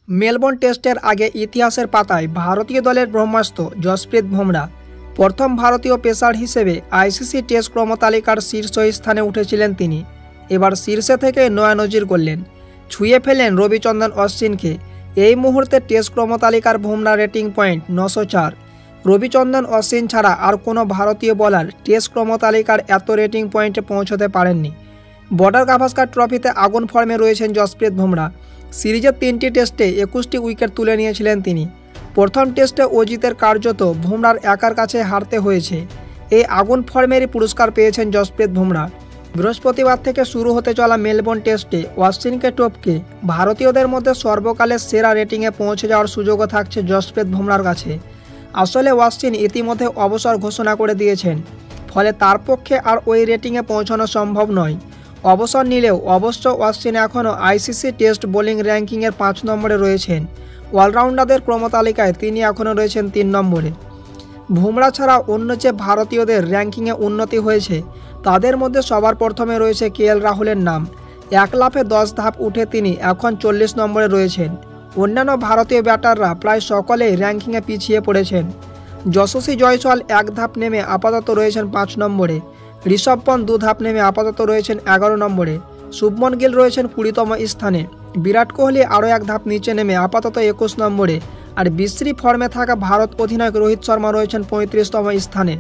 Melbourne টেস্টের আগে ইতিহাসের পাতায় ভারতীয় দলের ব্রহ্মাস্ত্র জসপ্রীত বুমরা প্রথম ভারতীয় পেসার হিসেবে আইসিসি টেস্ট ক্রমতালিকার শীর্ষস্থানে উঠেছিলেন তিনি। এবার শীর্ষে থেকে নয়া নজির করলেন, ছুঁয়ে ফেলেন রবিচন্দ্রন অশ্বিনকে। এই মুহূর্তে টেস্ট ক্রমতালিকার বুমরা রেটিং পয়েন্ট 904। রবিচন্দ্রন অশ্বিন ছাড়া আর কোনো ভারতীয় বোলার টেস্ট ক্রমতালিকার এত রেটিং পয়েন্টে পৌঁছতে পারেননি। বর্ডার গাভাস্কার ট্রফিতে আগুন ফর্মে রয়েছেন জসপ্রীত বুমরা। সিরিজের 3টি টেস্টে 21টি উইকেট তুলে নিয়েছিলেন তিনি। প্রথম টেস্টে অজিতের কার্যত বুমরার একার কাছে হারতে হয়েছে। এই আগুন ফর্মেরই পুরস্কার পেয়েছেন জসপ্রীত বুমরা। বৃহস্পতিবার থেকে শুরু হতে চলা মেলবোর্ন টেস্টে অশ্বিনকে টপকে ভারতীয়দের মধ্যে সর্বকালের সেরা রেটিংয়ে পৌঁছে যাওয়ার সুযোগও থাকছে জসপ্রীত বুমরার কাছে। আসলে অশ্বিন ইতিমধ্যে অবসর ঘোষণা করে দিয়েছেন, ফলে তার পক্ষে আর ওই রেটিংয়ে পৌঁছানো সম্ভব নয়। অবসর নিলেও অবশ্য অশ্বিন এখনও আইসিসি টেস্ট বোলিং র্যাঙ্কিংয়ের 5 নম্বরে রয়েছেন। অলরাউন্ডারদের ক্রমতালিকায় তিনি এখনও রয়েছেন 3 নম্বরে। বুমরা ছাড়া অন্য যে ভারতীয়দের র্যাঙ্কিংয়ে উন্নতি হয়েছে তাদের মধ্যে সবার প্রথমে রয়েছে কেএল রাহুলের নাম। 1 লাফে 10 ধাপ উঠে তিনি এখন 40 নম্বরে রয়েছেন। অন্যান্য ভারতীয় ব্যাটাররা প্রায় সকলেই র্যাঙ্কিংয়ে পিছিয়ে পড়েছেন। যশস্বী জয়সওয়াল 1 ধাপ নেমে আপাতত রয়েছেন 5 নম্বরে। ঋষভ পন্থ 2 ধাপ নেমে আপাতত রয়েছেন 11 নম্বরে। শুভমন গিল রয়েছেন 20তম স্থানে। বিরাট কোহলি আরও 1 ধাপ নিচে নেমে আপাতত 21 নম্বরে। আর বিশ্রী ফর্মে থাকা ভারত অধিনায়ক রোহিত শর্মা রয়েছেন 35তম স্থানে।